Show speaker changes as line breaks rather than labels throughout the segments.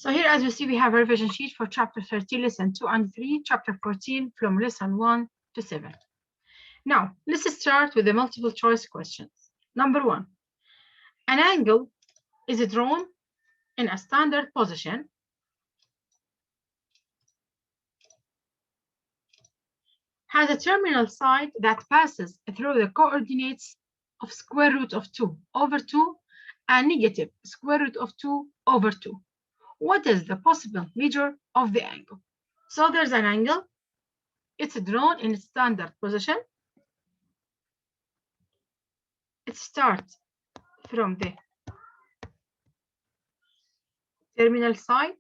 So here, as you see, we have a revision sheet for chapter 13, lesson 2 and 3, chapter 14 from lesson 1 to 7. Now, let's start with the multiple choice questions. Number 1, an angle is drawn in a standard position has a terminal side that passes through the coordinates of square root of 2 over 2 and negative square root of 2 over 2. What is the possible measure of the angle? So there's an angle. It's drawn in standard position. It starts from the terminal side,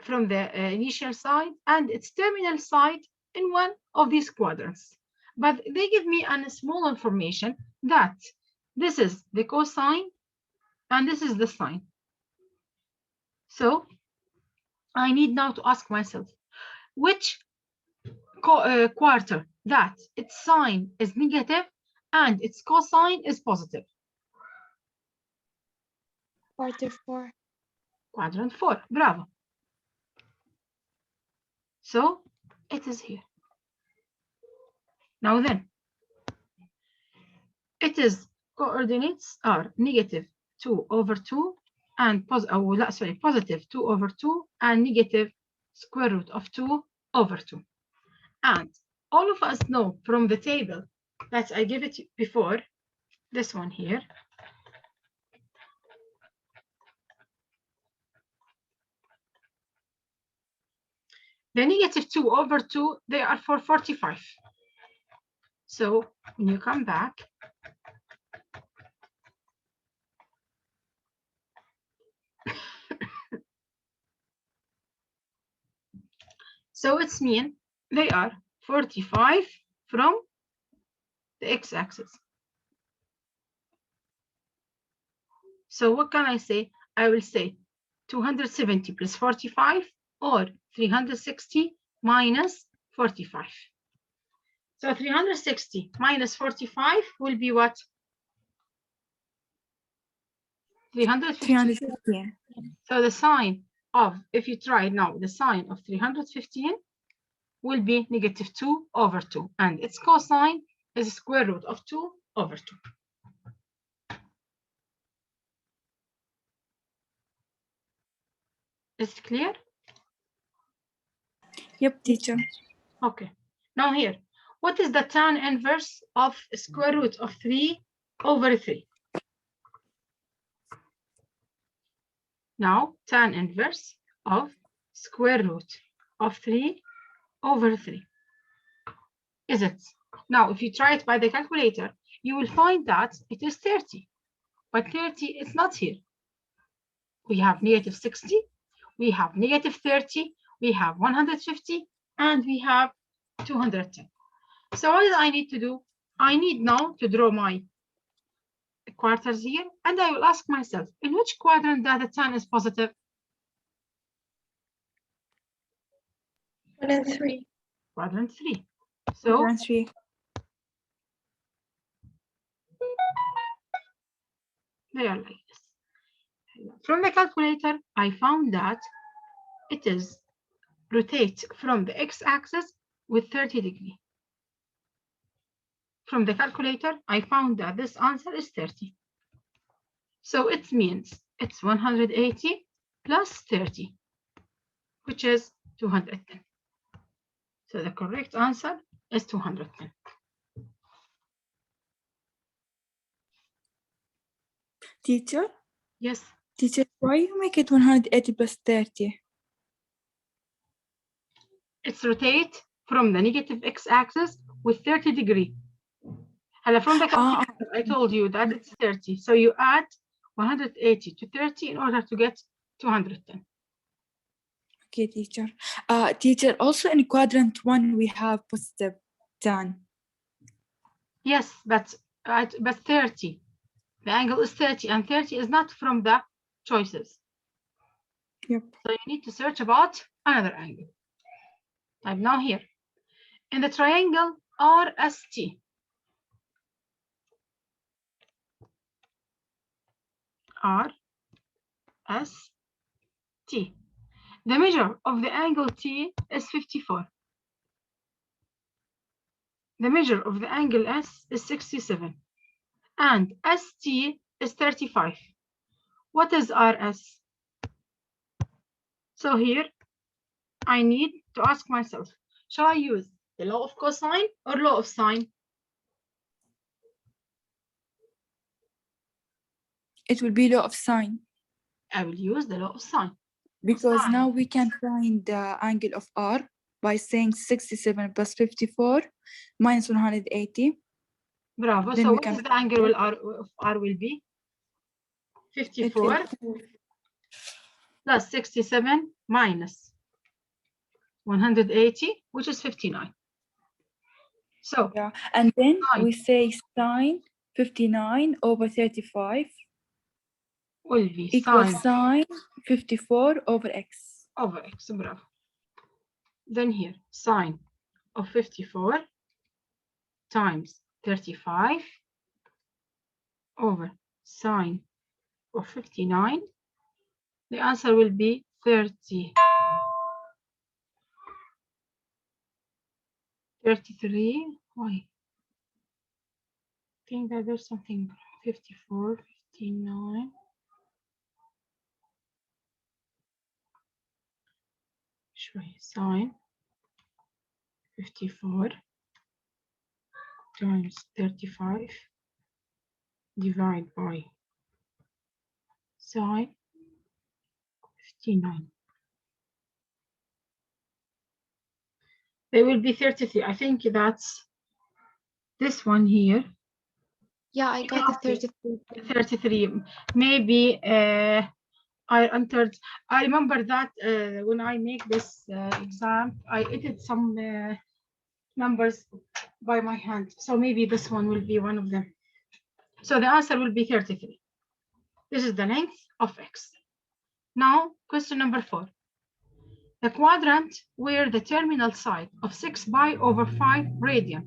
from the initial side, and its terminal side in one of these quadrants. But they give me a small information that this is the cosine and this is the sine. So I need now to ask myself, which quarter that its sine is negative and its cosine is positive?
Quarter 4.
Quadrant 4, bravo. So it is here. Now then, its coordinates are negative 2 over 2 and positive 2 over 2 and negative square root of 2 over 2. And all of us know from the table that I gave it before, this one here, the negative 2 over 2, they are for 45. So when you come back, so it's mean they are 45 from the x-axis. So what can I say? I will say 270 plus 45 or 360 minus 45. So 360 minus 45 will be what? 315. So the sine of, if you try now, the sine of 315 will be negative 2 over 2. And its cosine is square root of 2 over 2. Is it clear?
Yep, teacher.
Okay. Now here, what is the tan inverse of square root of 3 over 3? Now, tan inverse of square root of 3 over 3. Is it? Now, if you try it by the calculator, you will find that it is 30. But 30 is not here. We have negative 60, we have negative 30, we have 150, and we have 210. So what do I need to do? I need now to draw my quarters here, and I will ask myself, in which quadrant that the tan is positive?
1 and 3.
Quadrant 3. So
Quadrant 3.
they are like this. From the calculator, I found that it is rotate from the x-axis with 30 degrees. From the calculator, I found that this answer is 30. So it means it's 180 plus 30, which is 210. So the correct answer is 210.
Teacher?
Yes.
Teacher, why you make it 180 plus 30?
It's rotate from the negative x-axis with 30 degrees. And from the calculator, I told you that it's 30. So you add 180 to 30 in order to get 210.
Okay, teacher. Teacher, also in quadrant 1, we have positive tan.
Yes, but 30. The angle is 30, and 30 is not from the choices.
Yep.
So you need to search about another angle. Type now here. In the triangle RST, T. The measure of the angle T is 54. The measure of the angle S is 67. And ST is 35. What is RS? So here, I need to ask myself, shall I use the law of cosine or law of sine?
It will be law of sine.
I will use the law of sine.
Because
Sine.
now we can find the angle of R by saying 67 plus 54 minus 180.
Bravo.
Then
So
we
what
can
is the angle of R will be?
it
54
will
plus 67 minus 180, which is 59. So
yeah, and then
sine
we say sine 59 over 35
will be
equals
sine
sine 54 over x.
over x. Bravo. Then here, sine of 54 times 35 over sine of 59. The answer will be 30. 33. Why? I think that there's something. 54, 59. شوي sine 54 times 35 divided by sine 59. They will be 33. I think that's this one here.
Yeah, I got the 33.
33. Maybe I entered. I remember that when I make this exam, I edited some numbers by my hand. So maybe this one will be one of them. So the answer will be 33. This is the length of x. Now, question number 4. The quadrant where the terminal side of 6 pi over 5 radian.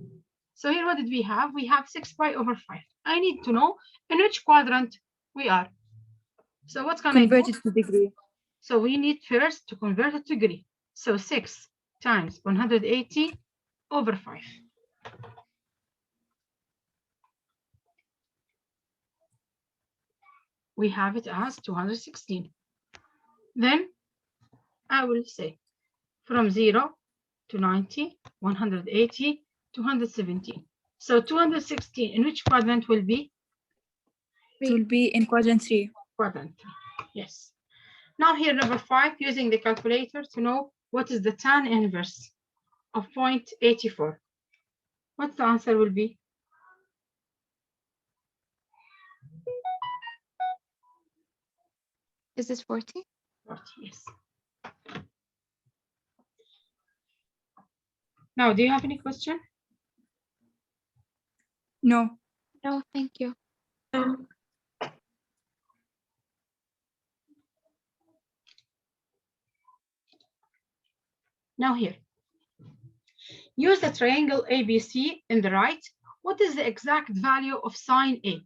So here what did we have? We have 6 pi over 5. I need to know in which quadrant we are. So what's going to
Convert it to degree.
So we need first to convert it to degree. So 6 times 180 over 5. We have it as 216. Then I will say from 0 to 90, 180, 217. So 216 in which quadrant will be?
It will be in quadrant 3.
Quadrant 3. Yes. Now here number 5, using the calculator to know what is the tan inverse of 0.84. What the answer will be?
Is this 40?
40, yes. Now, do you have any question?
No.
No, thank you.
Now here, use the triangle ABC in the right. What is the exact value of sine A?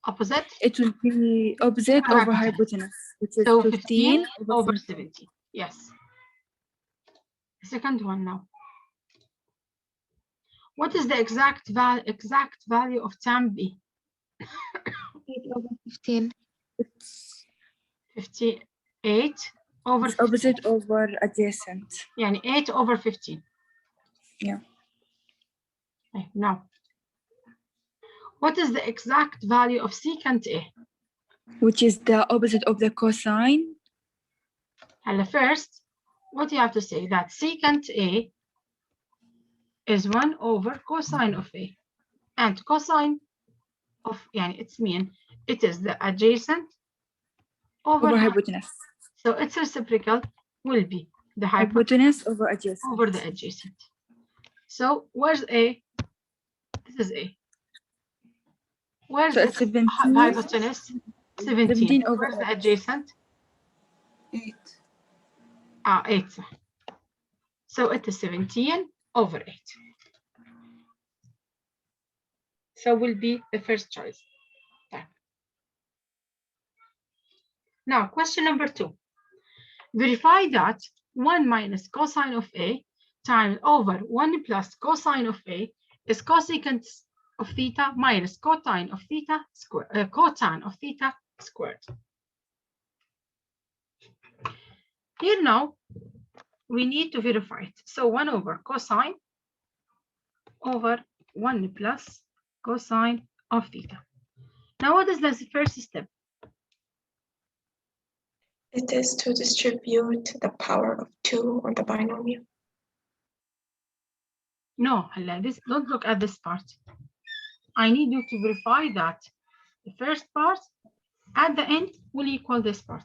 Opposite?
It will be opposite over hypotenuse, which is
So
15
over 70. Yes. The second one now. What is the exact value of tan B?
8 over 15.
It's
58 over 15.
opposite over adjacent.
Yani 8 over 15.
Yeah.
Okay, now, what is the exact value of secant A?
Which is the opposite of the cosine.
And first, what you have to say that secant A is 1 over cosine of A. And cosine of, yani it's mean, it is the adjacent over
hypotenuse.
So its reciprocal will be the
Hypotenuse over adjacent.
over the adjacent. So where's A? This is A. Where's
So
the
it's 17.
hypotenuse? 17.
over
Where's the adjacent?
8.
8. So it is 17 over 8. So will be the first choice. Now, question number 2. Verify that 1 minus cosine of A times over 1 plus cosine of A is cosecant of theta minus cotangent of theta squared. Here now, we need to verify it. So 1 over cosine over 1 plus cosine of theta. Now, what is the first step?
It is to distribute the power of 2 on the binomial.
No, don't look at this part. I need you to verify that the first part at the end will equal this part.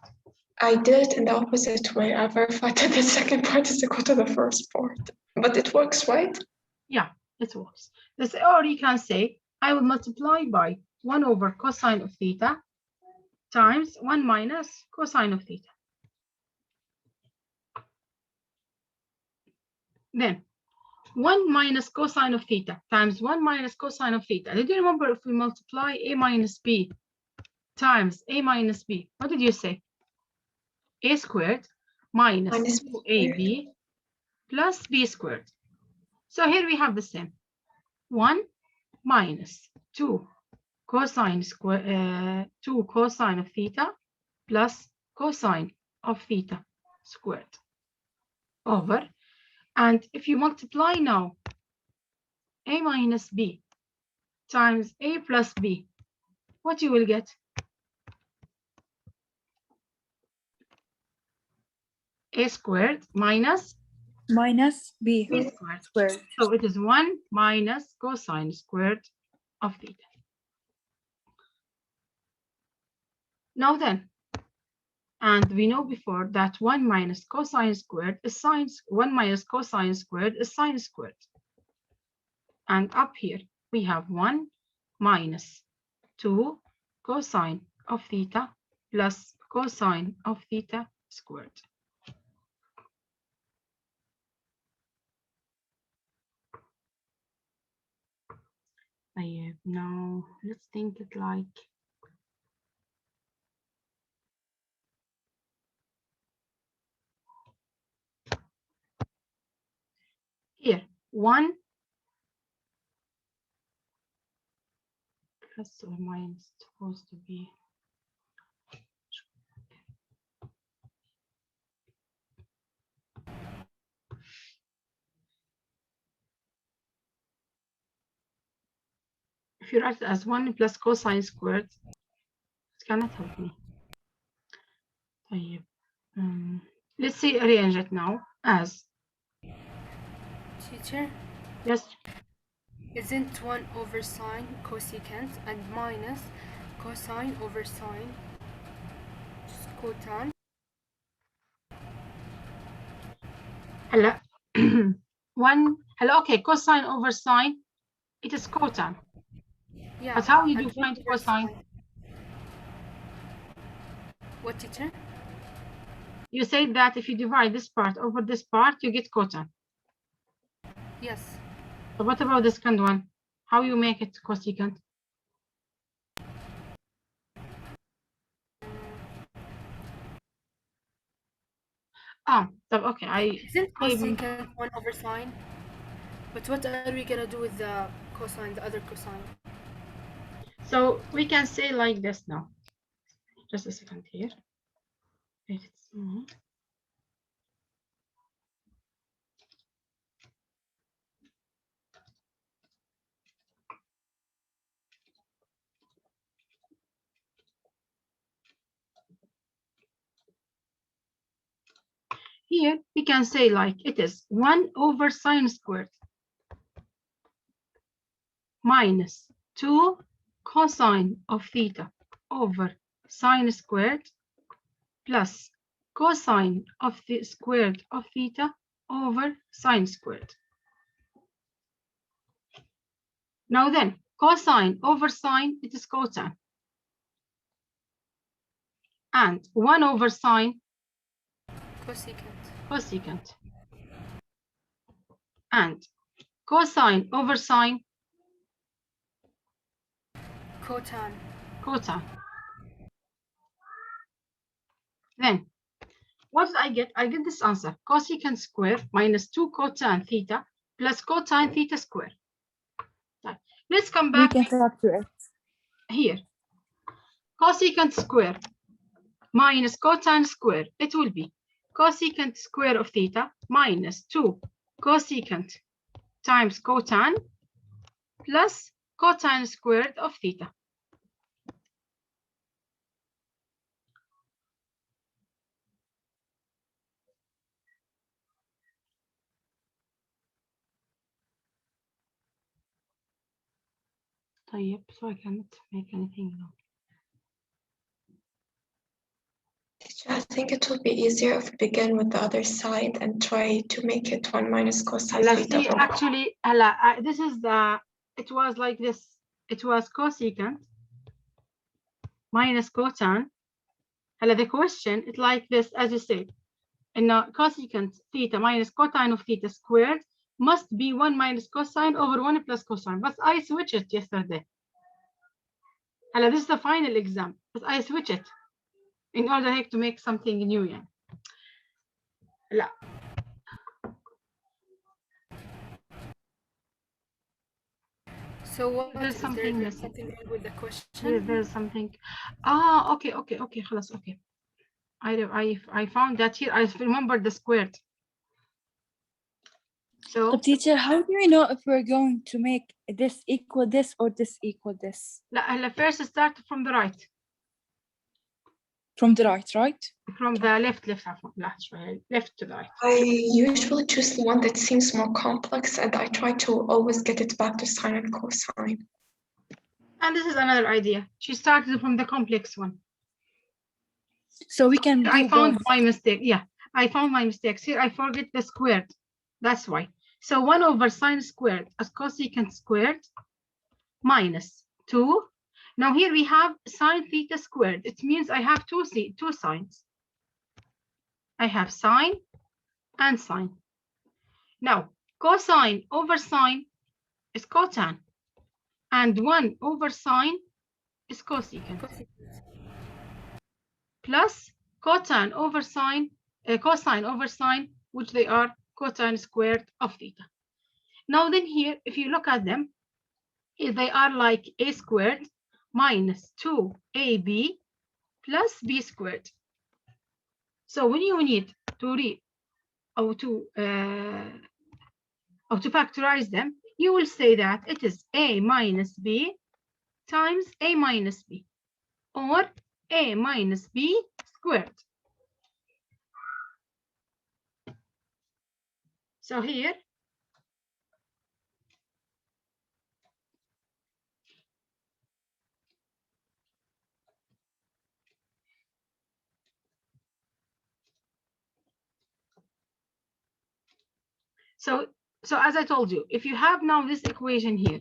I did it in the opposite way. I verified that the second part is equal to the first part. But it works, right?
Yeah, it works. Or you can say, I will multiply by 1 over cosine of theta times 1 minus cosine of theta. Then 1 minus cosine of theta times 1 minus cosine of theta. Did you remember if we multiply a minus b times a minus b, what did you say? A squared minus 2ab plus b squared. So here we have the same. 1 minus 2 cosine of theta plus cosine of theta squared over. And if you multiply now a minus b times a plus b, what you will get? A squared minus
b squared.
So it is 1 minus cosine squared of theta. Now then, and we know before that 1 minus cosine squared is sine, 1 minus cosine squared is sine squared. And up here we have 1 minus 2 cosine of theta plus cosine of theta squared. Now let's think it like here 1 plus or minus supposed to be if you write it as 1 plus cosine squared, it cannot help me. Let's see, arrange it now as.
Teacher?
Yes.
Isn't 1 over sine cosecant and minus cosine over sine just cotan?
Hello. Hello, okay, cosine over sine, it is cotan.
Yeah.
But how you
and
define
1 over
cosine?
sine. What, teacher?
You said that if you divide this part over this part, you get cotan.
Yes.
So what about the second one? How you make it cosecant? Okay,
Isn't cosecant 1 over sine? But what are we gonna do with the cosine, the other cosine?
So we can say like this now. Just a second here. Here we can say like it is 1 over sine squared minus 2 cosine of theta over sine squared plus cosine of the squared of theta over sine squared. Now then, cosine over sine, it is cotan. And 1 over sine, cosecant. And cosine over sine,
Cotan.
cotan. Then, what did I get? I get this answer. Cosecant square minus 2 cotangent theta plus cotangent theta square. Right. Let's come
We
back
can factor it.
here. Cosecant square minus cotangent square. It will be cosecant square of theta minus 2 cosecant times cotangent plus cotangent squared of theta. طيب, so I cannot make anything now.
I think it will be easier if we begin with the other side and try to make it 1 minus cosine theta.
See, actually, this is the, it was like this. It was cosecant minus cotangent. The question, it's like this, as you said. And now cosecant theta minus cotangent of theta squared must be 1 minus cosine over 1 plus cosine. But I switched it yesterday. This is the final exam, but I switch it in order to make something new. Yeah.
So what
There's
is
something
there
missing.
something wrong with the question?
There's something. Okay. خلاص, okay. I found that here. I remember the squared. So,
But teacher, how do we know if we're going to make this equal this or this equal this?
first start from the right.
From the right, right?
From the left, left to the right.
I usually choose the one that seems more complex, and I try to always get it back to sine and cosine.
And this is another idea. She started from the complex one.
So we can do
I found
both.
my mistake. Yeah, I found my mistakes here. I forget the squared. That's why. So 1 over sine squared as cosecant squared minus 2. Now here we have sine theta squared. It means I have two sines. I have sine and sine. Now cosine over sine is cotan, and 1 over sine is cosecant. Plus cotan over sine, cosine over sine, which they are cotangent squared of theta. Now then here, if you look at them, they are like a squared minus 2ab plus b squared. So when you need to read or to factorize them, you will say that it is a minus b times a minus b, or a minus b squared. So here, so as I told you, if you have now this equation here,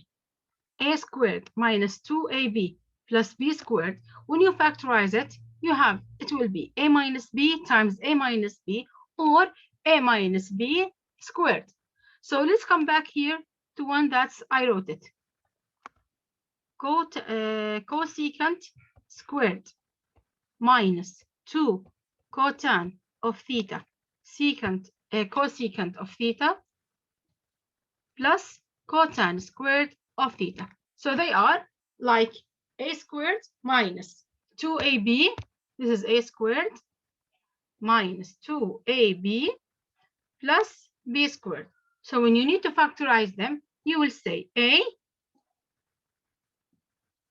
a squared minus 2ab plus b squared, when you factorize it, it will be a minus b times a minus b, or a minus b squared. So let's come back here to one that's, I wrote it. Cosecant squared minus 2 cotan of theta secant cosecant of theta plus cotan squared of theta. So they are like a squared minus 2ab. This is a squared minus 2ab plus b squared. So when you need to factorize them, you will say a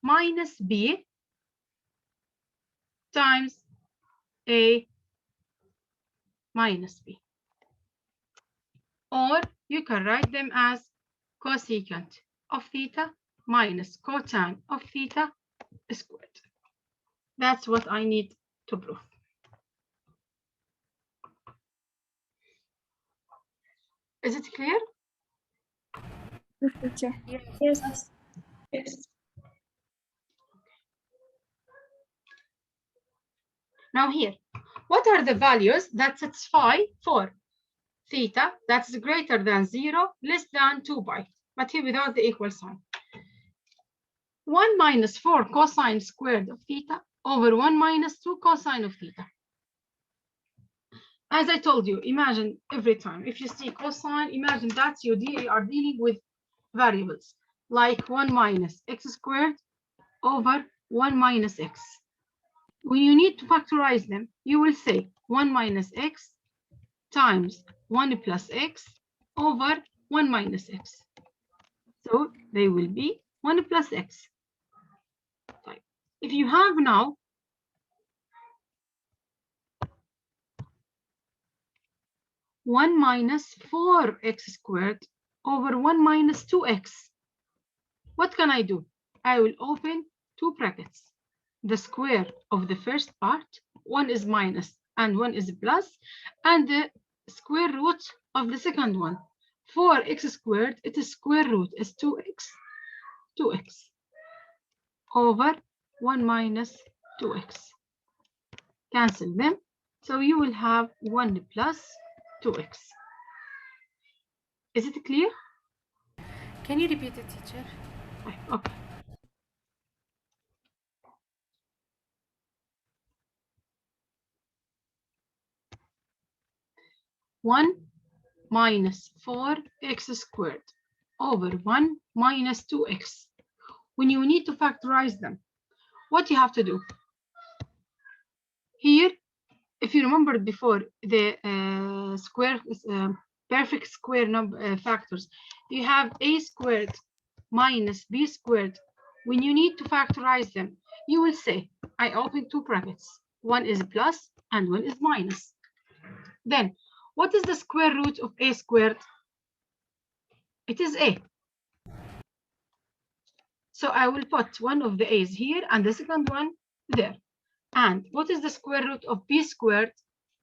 minus b times a minus b. Or you can write them as cosecant of theta minus cotan of theta squared. That's what I need to prove. Is it clear?
Teacher.
Yes. Yes.
Now here, what are the values that satisfy for theta that's greater than 0, less than 2 pi, but here without the equal sign? 1 minus 4 cosine squared of theta over 1 minus 2 cosine of theta. As I told you, imagine every time if you see cosine, imagine that you are dealing with variables like 1 minus x squared over 1 minus x. When you need to factorize them, you will say 1 minus x times 1 plus x over 1 minus x. So they will be 1 plus x. If you have now 1 minus 4x squared over 1 minus 2x, what can I do? I will open two brackets. The square of the first part, one is minus and one is plus, and the square root of the second one. 4x squared, its square root is 2x over 1 minus 2x. Cancel them. So you will have 1 plus 2x. Is it clear?
Can you repeat it, teacher?
Okay. One minus 4x squared over 1 minus 2x. When you need to factorize them, what you have to do? Here, if you remember before, the perfect square number factors, you have a squared minus b squared. When you need to factorize them, you will say, I open two brackets. One is plus and one is minus. Then, what is the square root of a squared? It is a. So I will put one of the a's here and the second one there. And what is the square root of b squared?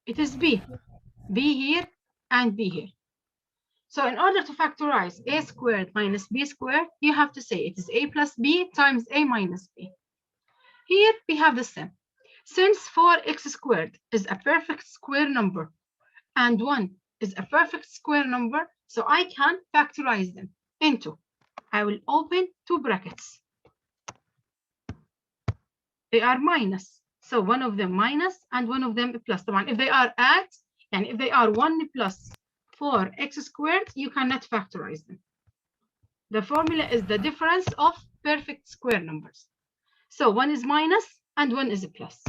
It is b. B here and b here. So in order to factorize a squared minus b squared, you have to say it is a plus b times a minus b. Here we have the same. Since 4x squared is a perfect square number and 1 is a perfect square number, so I can factorize them into, I will open two brackets. They are minus. So one of them minus and one of them plus. The one, if they are and if they are 1 plus 4x squared, you cannot factorize them. The formula is the difference of perfect square numbers. So one is minus and one is a plus.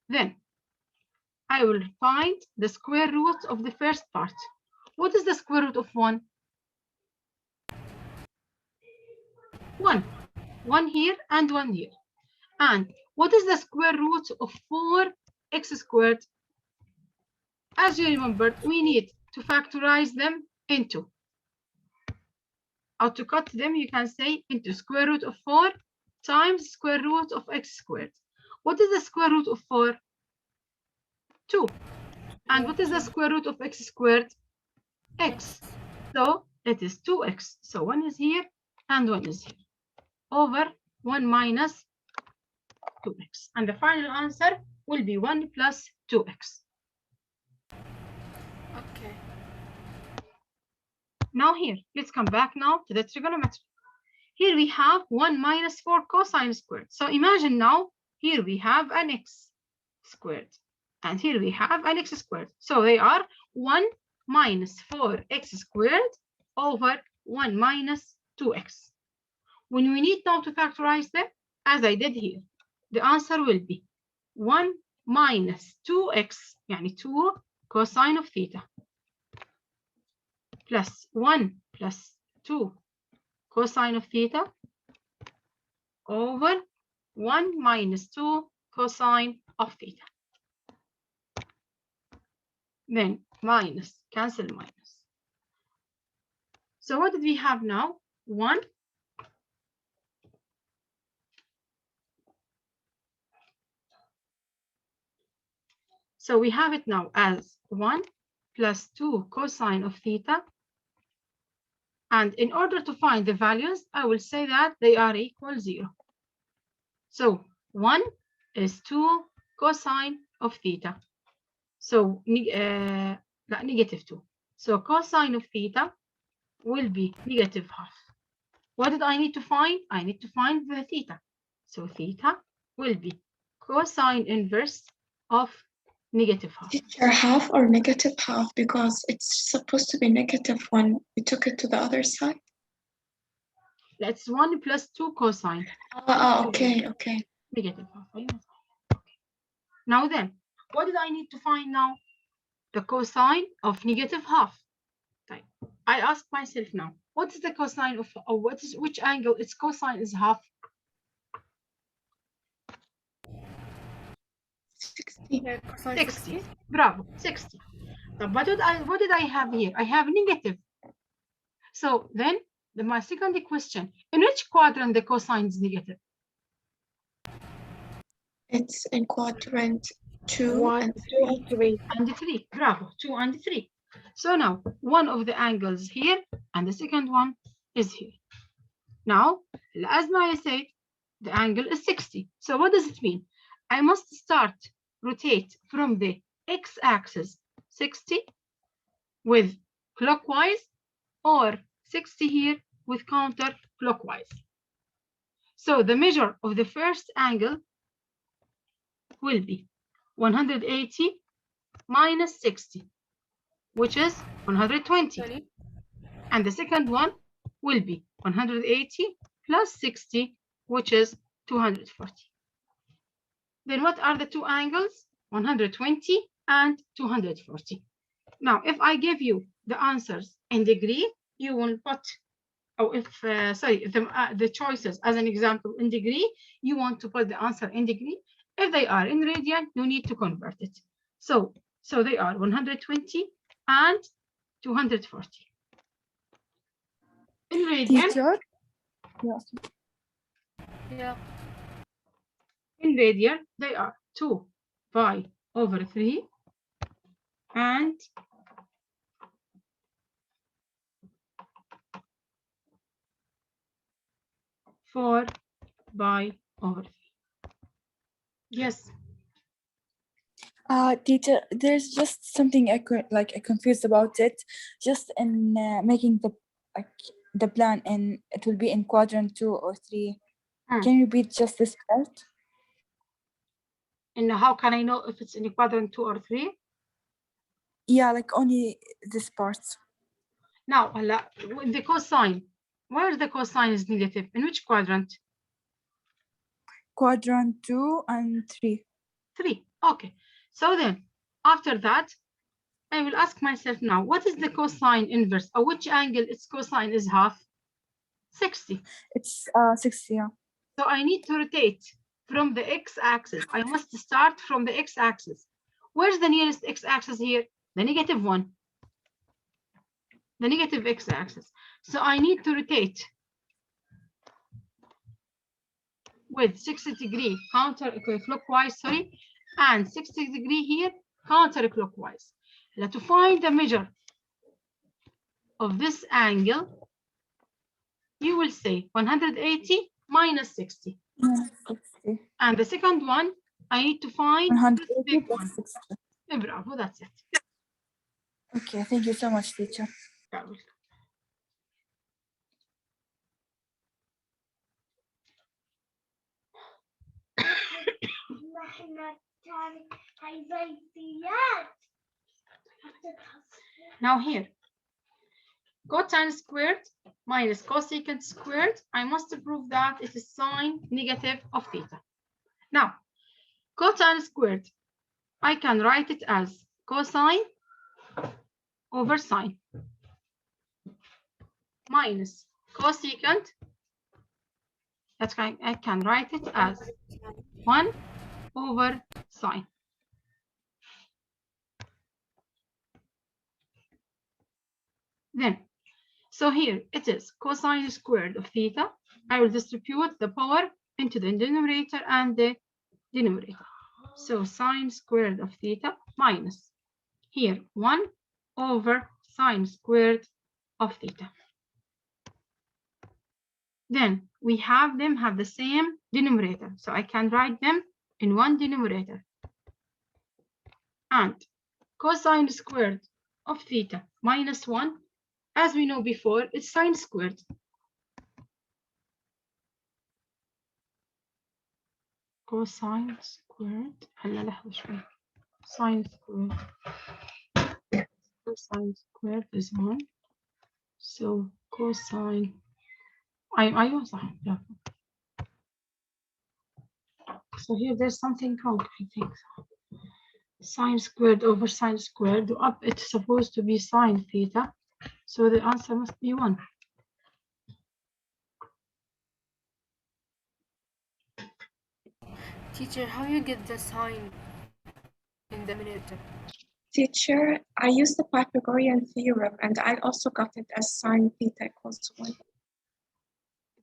Then I will find the square root of the first part. What is the square root of 1? 1. 1 here and 1 here. And what is the square root of 4x squared? As you remember, we need to factorize them into, or to cut them, you can say into square root of 4 times square root of x squared. What is the square root of 4? 2. And what is the square root of x squared? X. So it is 2x. So one is here and one is here. Over 1 minus 2x. And the final answer will be 1 plus 2x.
Okay.
Now here, let's come back now to the trigonometry. Here we have 1 minus 4 cosine squared. So imagine now, here we have an x squared. And here we have an x squared. So they are 1 minus 4x squared over 1 minus 2x. When we need now to factorize them, as I did here, the answer will be 1 minus 2x, يعني 2 cosine of theta, plus 1 plus 2 cosine of theta over 1 minus 2 cosine of theta. Then minus, cancel minus. So what did we have now? 1 So we have it now as 1 plus 2 cosine of theta. And in order to find the values, I will say that they are equal 0. So 1 is 2 cosine of theta. So negative 2. So cosine of theta will be negative half. What did I need to find? I need to find the theta. So theta will be cosine inverse of Negative half.
Teacher, half or negative half? Because it's supposed to be negative when we took it to the other side.
That's 1 plus 2 cosine.
Okay, okay.
Negative half. Okay. Now then, what did I need to find now? The cosine of negative half. Right. I ask myself now, what is the cosine of, or which angle its cosine is half?
60.
Yeah, cosine
60. Bravo, 60. But what did I have here? I have negative. So then, my second question, in which quadrant the cosine is negative?
It's in quadrant 2
1,
and
2, and 3.
And 3. Bravo, 2 and 3. So now, one of the angles here, and the second one is here. Now, as Maya said, the angle is 60. So what does it mean? I must start rotate from the x-axis 60 with clockwise, or 60 here with counterclockwise. So the measure of the first angle will be 180 minus 60, which is 120. And the second one will be 180 plus 60, which is 240. Then what are the two angles? 120 and 240. Now, if I give you the answers in degree, you will put, or if, the choices as an example in degree, you want to put the answer in degree. If they are in radian, you need to convert it. So they are 120 and 240. In radian,
Teacher? Yes.
Yeah.
in radian, they are 2 pi over 3 and 4 pi over 3. Yes.
Teacher, there's just something I confused about it. Just in making the plan, and it will be in quadrant 2 or 3. Can you repeat just this part?
And how can I know if it's in quadrant 2 or 3?
Yeah, like only this part.
Now, the cosine. Where the cosine is negative? In which quadrant?
Quadrant 2 and 3.
3. Okay. So then, after that, I will ask myself now, what is the cosine inverse? Or which angle its cosine is half? 60.
It's 60, yeah.
So I need to rotate from the x-axis. I must start from the x-axis. Where's the nearest x-axis here? The negative one. The negative x-axis. So I need to rotate with 60-degree counterclockwise, and 60-degree here counterclockwise. Now to find the measure of this angle, you will say 180 minus 60.
60.
And the second one, I need to find
180
big
plus
one.
60.
Bravo, that's it.
Okay, thank you so much, teacher.
Bravo. Now here, cosine squared minus cosecant squared, I must prove that it is sine negative of theta. Now, cosine squared, I can write it as cosine over sine minus cosecant, that's why I can write it as 1 over sine. Then, so here it is cosine squared of theta. I will distribute the power into the denominator and the denominator. So sine squared of theta minus here 1 over sine squared of theta. Then we have them have the same denominator. So I can write them in one denominator. And cosine squared of theta minus 1, as we know before, it's sine squared. Cosine squared. هلا لحظة شوي. sine squared. Cosine squared is 1. So cosine. أيوة صح. برافو. So here there's something wrong, I think. Sine squared over sine squared. Up it's supposed to be sine theta. So the answer must be 1.
Teacher, how you get the sign in the denominator?
Teacher, I used the Pythagorean theorem and I also got it as sine theta equals 1.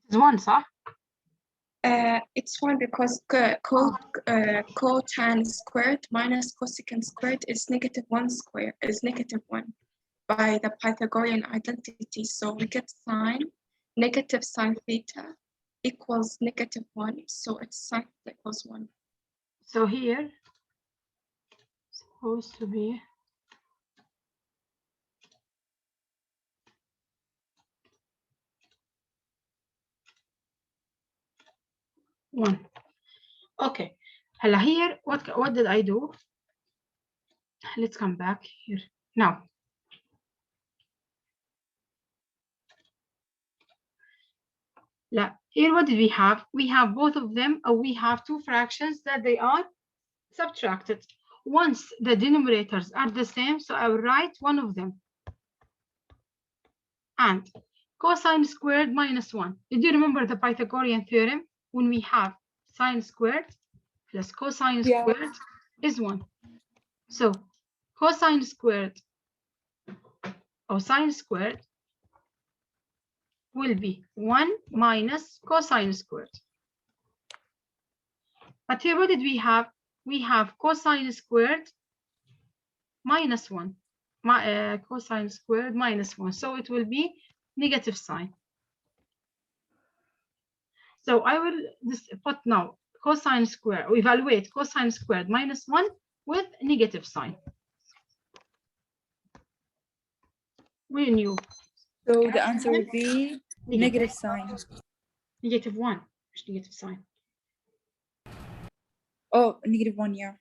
It's 1, صح?
It's 1 because cotan squared minus cosecant squared is -1 square, is -1 by the Pythagorean identity. So we get sine, negative sine theta equals -1. So it's sine theta equals 1.
So here, supposed to be 1. Okay. هلا here, what did I do? Let's come back here. Now, here what did we have? We have both of them, or we have two fractions that they are subtracted. Once the denominators are the same, so I will write one of them. And cosine squared minus 1. Did you remember the Pythagorean theorem? When we have sine squared plus cosine squared is 1. So cosine squared or sine squared will be 1 minus cosine squared. But here what did we have? We have cosine squared minus 1. Cosine squared minus 1. So it will be negative sign. So I will just put now cosine squared, or evaluate cosine squared minus 1 with negative sign. We knew.
So the answer would be negative sign.
Negative 1, negative sign.
Oh, -1, yeah.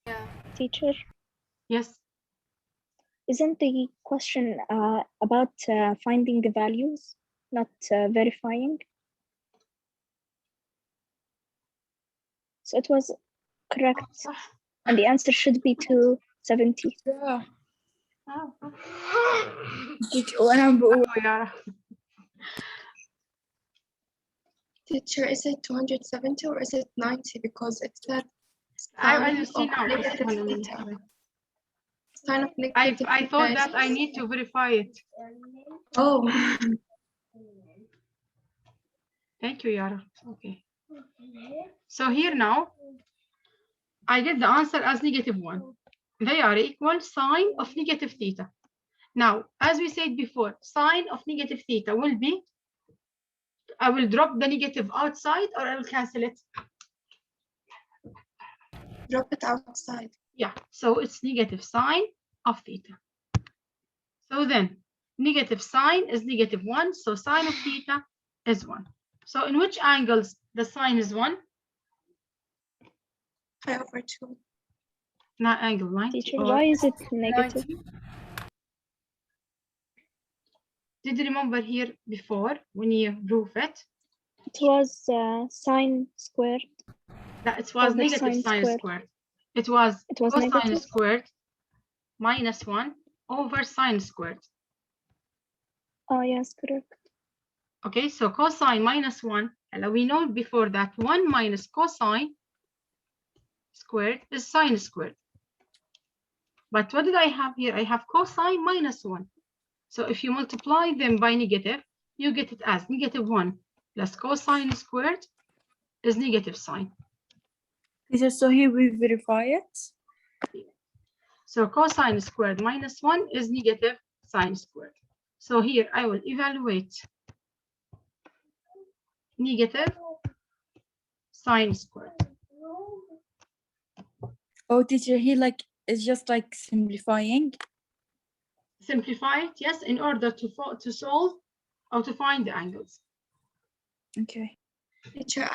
Yeah.
Teacher,
Yes.
isn't the question about finding the values, not verifying? So it was correct. And the answer should be 270.
Yeah.
Teacher, is it 270 or is it 90? Because it said
I will see now.
negative theta. Sign of negative
I thought
theta
that I need to verify it.
Oh.
Thank you, Yara. Okay. So here now, I get the answer as -1. They are equal sine of negative theta. Now, as we said before, sine of negative theta will be, I will drop the negative outside or I will cancel it.
Drop it outside.
Yeah, so it's negative sine of theta. So then negative sine is -1, so sine of theta is 1. So in which angles the sine is 1?
Pi/2.
Not angle 90.
Teacher, why is it negative?
90.
Did you remember here before when you prove it?
It was sine squared.
That it was
Over
negative
sine
sine
squared.
squared. It was cosine
negative?
squared minus 1 over sine squared.
Oh, yes, correct.
Okay, so cosine minus 1. And we know before that 1 minus cosine squared is sine squared. But what did I have here? I have cosine minus 1. So if you multiply them by negative, you get it as -1 plus cosine squared is negative sine.
So here we verify it.
So cosine squared minus 1 is negative sine squared. So here I will evaluate negative sine squared.
Oh, teacher, he like is just like simplifying.
Simplify it, yes, in order to solve or to find the angles.
Okay.
Teacher,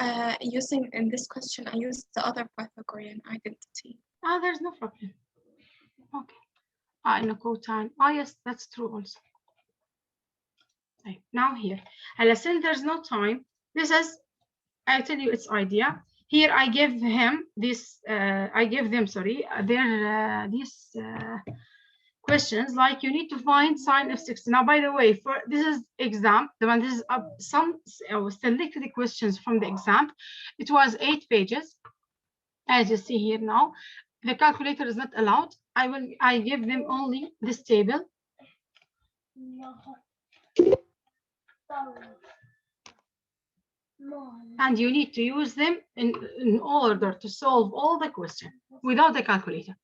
using in this question, I used the other Pythagorean identity.
There's no problem. in a cotangent. Oh, yes, that's true also. Okay, now here, and since there's no time, this is, I'll tell you its idea. Here I give him this, I give them, sorry, these questions like you need to find sine of 60. Now, by the way, for this is exam, the one this is some selected questions from the exam. It was 8 pages, as you see here now. The calculator is not allowed. I give them only this table. And you need to use them in order to solve all the questions without the calculator.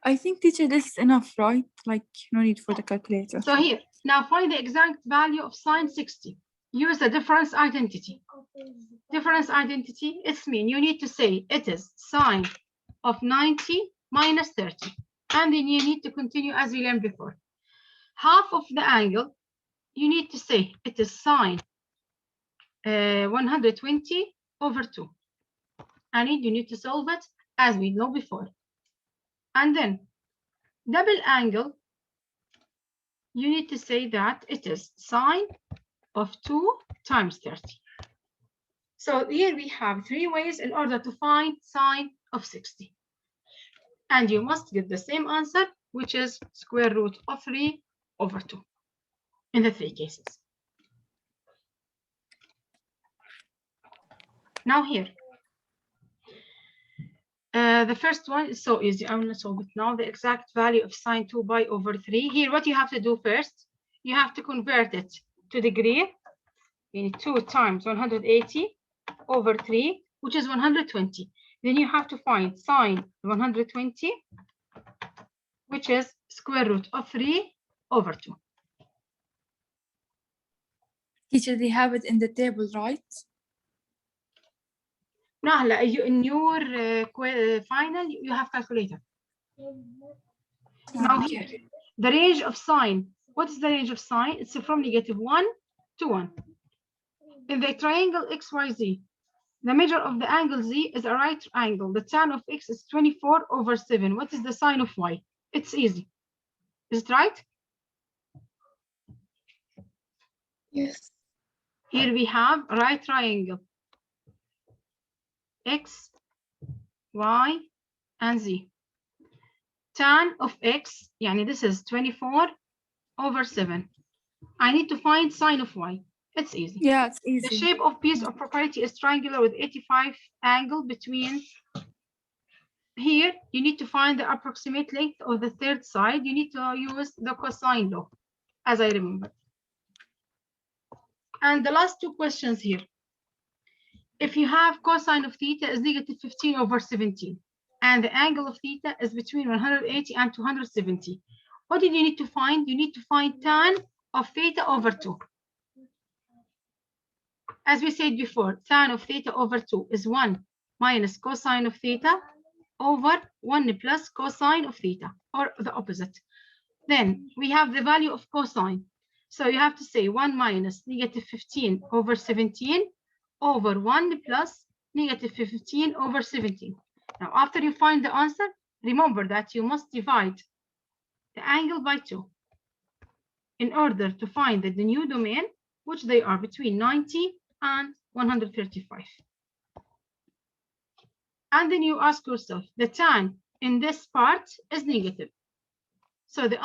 I think, teacher, this is enough, right? Like, no need for the calculator.
So here, now find the exact value of sine 60. Use the difference identity. Difference identity, it's mean you need to say it is sine of 90 minus 30. And then you need to continue as we learned before. Half of the angle, you need to say it is sine 120 over 2. And you need to solve it as we know before. And then double angle, you need to say that it is sine of 2 times 30. So here we have 3 ways in order to find sine of 60. And you must get the same answer, which is square root of 3 over 2 in the 3 cases. Now here, the first one is so easy. I'm going to solve it now. The exact value of sine 2 pi over 3. Here, what you have to do first, you have to convert it to degree. You need 2 times 180 over 3, which is 120. Then you have to find sine 120, which is square root of 3 over 2.
Teacher, they have it in the table, right?
Now, in your final, you have calculator. Now here, the range of sine. What is the range of sine? It's from -1 to 1. In the triangle XYZ, the measure of the angle Z is a right angle. The tan of X is 24 over 7. What is the sine of Y? It's easy. Is it right?
Yes.
Here we have a right triangle. X, Y, and Z. Tan of X, yani this is 24 over 7. I need to find sine of Y. It's easy.
Yeah, it's easy.
The shape of piece of property is triangular with 85 angle between. Here, you need to find the approximate length of the third side. You need to use the cosine law, as I remember. And the last 2 questions here. If you have cosine of theta is -15 over 17, and the angle of theta is between 180 and 270, what did you need to find? You need to find tan of theta over 2. As we said before, tan of theta over 2 is 1 minus cosine of theta over 1 plus cosine of theta, or the opposite. Then we have the value of cosine. So you have to say 1 minus -15 over 17 over 1 plus -15 over 17. Now, after you find the answer, remember that you must divide the angle by 2 in order to find the new domain, which they are between 90 and 135. And then you ask yourself, the tan in this part is negative. So the